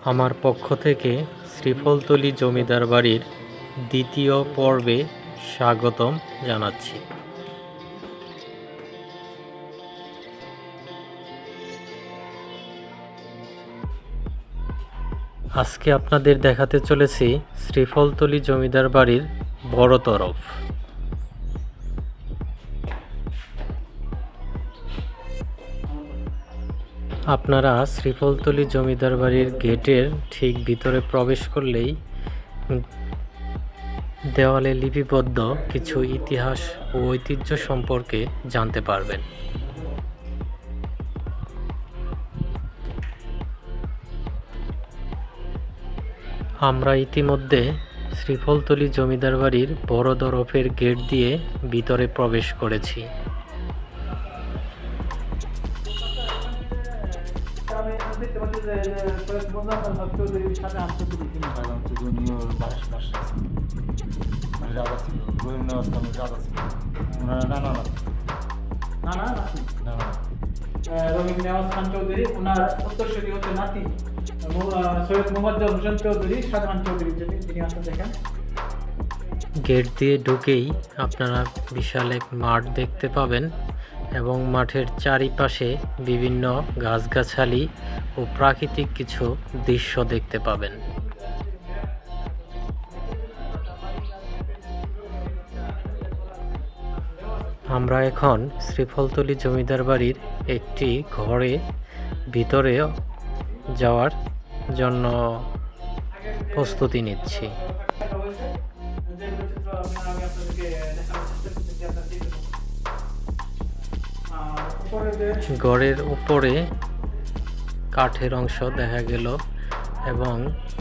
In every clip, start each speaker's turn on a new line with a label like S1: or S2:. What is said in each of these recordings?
S1: আমার পক্ষ থেকে শ্রীফলতলী জমিদার বাড়ির দ্বিতীয় পর্বে স্বাগতম জানাচ্ছি। আজকে আপনাদের দেখাতে চলেছি শ্রীফলতলী জমিদার বাড়ির বড় তরফ। আপনারা শ্রীফলতলী জমিদার বাড়ির গেটের ঠিক ভিতরে প্রবেশ করলেই দেওয়ালে লিপিবদ্ধ কিছু ইতিহাস ও ঐতিহ্য সম্পর্কে জানতে পারবেন। আমরা ইতিমধ্যে শ্রীফলতলী জমিদার বাড়ির বড় তরফের গেট দিয়ে ভিতরে প্রবেশ করেছি।
S2: রহিম নেওয়াজ খান চৌধুরী, ওনার উত্তরসূরি হচ্ছে নাতি সৈয়দ মোহাম্মদ হোসেন চৌধুরী, শাহজাহান চৌধুরী, যিনি আসলে দেখেন।
S1: গেট দিয়ে ঢুকেই আপনারা বিশাল এক মাঠ দেখতে পাবেন এবং মাঠের চারিপাশে বিভিন্ন গাছগাছালি ও প্রাকৃতিক কিছু দৃশ্য দেখতে পাবেন। আমরা এখন শ্রীফলতলী জমিদার বাড়ির একটি ঘরে ভিতরে যাওয়ার জন্য প্রস্তুতি নিচ্ছি। ঘরের উপরে কাঠের অংশ দেখা গেল এবং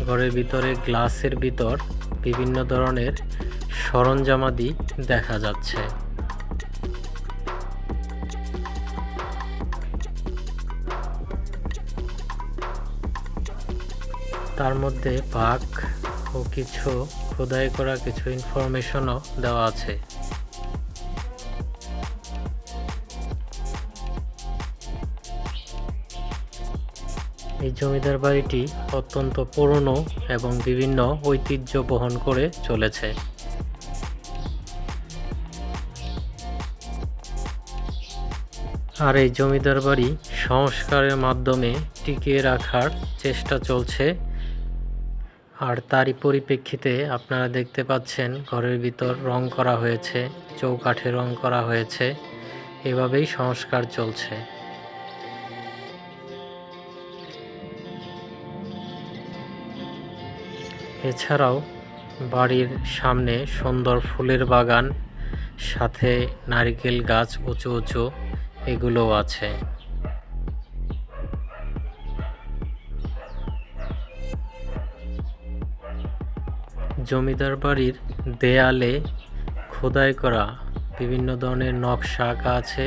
S1: ঘরের ভিতরে গ্লাসের ভিতর বিভিন্ন ধরনের সরঞ্জামাদি দেখা যাচ্ছে। তার মধ্যে ভাগ ও কিছু খোদাই করা কিছু ইনফরমেশনও দেওয়া আছে। এই জমিদার বাড়িটি অত্যন্ত পুরনো এবং বিভিন্ন ঐতিহ্য বহন করে চলেছে। আর এই জমিদার বাড়ি সংস্কারের মাধ্যমে টিকিয়ে রাখার চেষ্টা চলছে। আর তারই পরিপ্রেক্ষিতে আপনারা দেখতে পাচ্ছেন ঘরের ভিতর রং করা হয়েছে, চৌকাঠে রং করা হয়েছে, এভাবেই সংস্কার চলছে। এছাড়াও বাড়ির সামনে সুন্দর ফুলের বাগান, সাথে নারকেল গাছ উঁচু উঁচু এগুলোও আছে। জমিদার বাড়ির দেয়ালে খোদাই করা বিভিন্ন ধরনের নকশা আঁকা আছে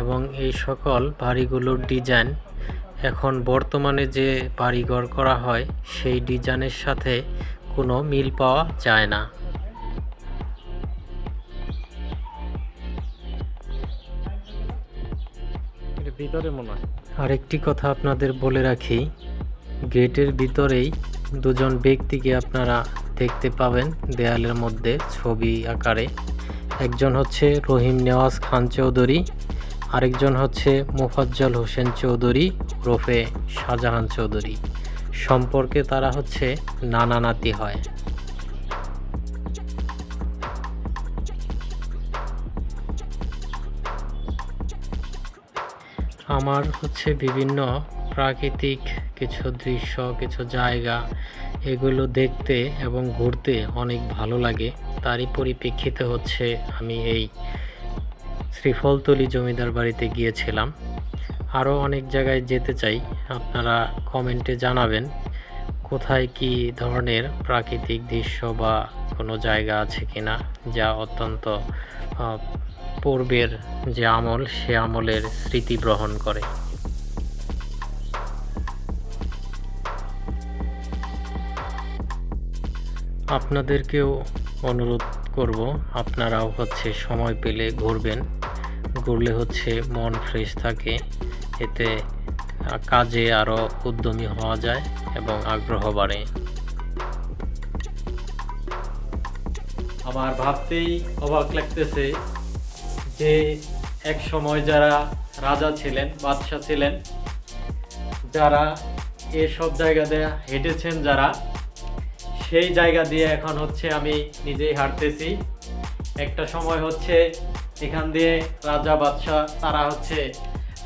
S1: এবং এই সকল বাড়িগুলোর ডিজাইন এখন বর্তমানে যে বাড়িঘর করা হয় সেই ডিজাইনের সাথে কোনো মিল পাওয়া যায় না। ভিতরে মনে হয় আরেকটি কথা আপনাদের বলে রাখি, গেটের ভিতরেই দুজন ব্যক্তিকে আপনারা দেখতে পাবেন দেয়ালের মধ্যে ছবি আকারে। একজন হচ্ছে রহিম নেওয়াজ খান চৌধুরী, আরেকজন হচ্ছে মোফাজ্জল হোসেন চৌধুরী ওরফে শাহজাহান চৌধুরী। সম্পর্কে তারা হচ্ছে নানা নাতি হয়। আমার হচ্ছে বিভিন্ন প্রাকৃতিক কিছু দৃশ্য, কিছু জায়গা, এগুলো দেখতে এবং ঘুরতে অনেক ভালো লাগে। তারই পরিপ্রেক্ষিতে হচ্ছে আমি এই শ্রীফলতলী জমিদার বাড়িতে গিয়েছিলাম। আরও অনেক জায়গায় যেতে চাই, আপনারা কমেন্টে জানাবেন কোথায় কি ধরনের প্রাকৃতিক দৃশ্য বা কোনো জায়গা আছে কিনা যা অত্যন্ত পূর্বের যে আমল সে আমলের স্মৃতি বহন করে। আপনাদেরকেও অনুরোধ করব আপনারাও হচ্ছে সময় পেলে ঘুরবেন। ঘুরলে হচ্ছে মন ফ্রেশ থাকে, এতে কাজে আরও উদ্যমী হওয়া যায় এবং আগ্রহ বাড়ে। আমার ভাবতেই অবাক লাগতেছে যে এক সময় যারা রাজা ছিলেন, বাদশা ছিলেন, যারা এসব জায়গা দিয়ে হেঁটেছেন, যারা সেই জায়গা দিয়ে এখন হচ্ছে আমি নিজেই হাঁটতেছি। একটা সময় হচ্ছে এখান দিয়ে রাজা বাদশা তারা হচ্ছে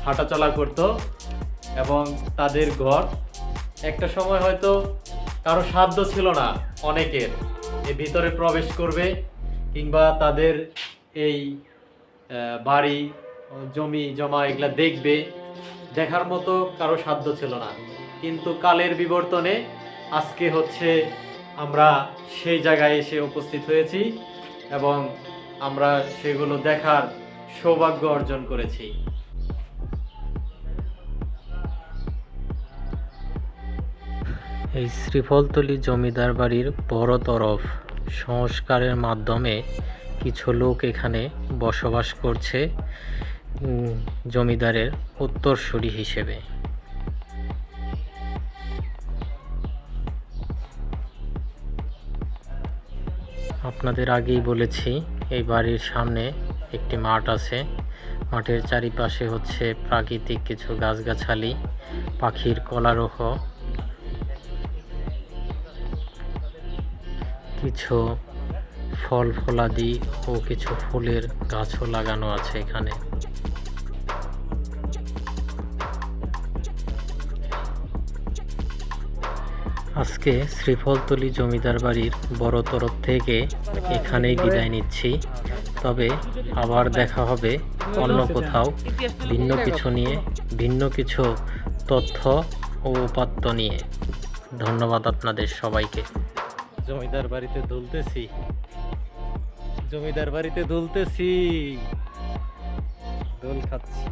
S1: হাঁটাচলা করত এবং তাদের ঘর একটা সময় হয়তো কারো সাধ্য ছিল না অনেকের এর ভিতরে প্রবেশ করবে কিংবা তাদের এই বাড়ি জমি জমা এগুলা দেখবে, দেখার মতো কারো সাধ্য ছিল না। কিন্তু কালের বিবর্তনে আজকে হচ্ছে আমরা সেই জায়গায় এসে উপস্থিত হয়েছি এবং আমরা সেগুলো দেখার সৌভাগ্য অর্জন করেছি। এই শ্রীফলতলী জমিদার বাড়ির বড় তরফ সংস্কারের মাধ্যমে কিছু লোক এখানে বসবাস করছে জমিদারের উত্তরসূরি হিসেবে। আপনাদের আগেই বলেছি এই বাড়ির সামনে একটি মাঠ আছে। মাঠের চারিপাশে হচ্ছে প্রাকৃতিক কিছু গাছগাছালি, পাখির কলারোহ, কিছু ফল ফলাদি ও কিছু ফুলের গাছও লাগানো আছে এখানে। আজকে শ্রীফলতলী জমিদার বাড়ির বড় তরফ থেকে এখানেই বিদায় নিচ্ছি। তবে আবার দেখা হবে অন্য কোথাও ভিন্ন কিছু তথ্য ও উপাত্ত নিয়ে। ধন্যবাদ আপনাদের সবাইকে। জমিদার বাড়িতে দুলতেছি, দোল খাচ্ছি।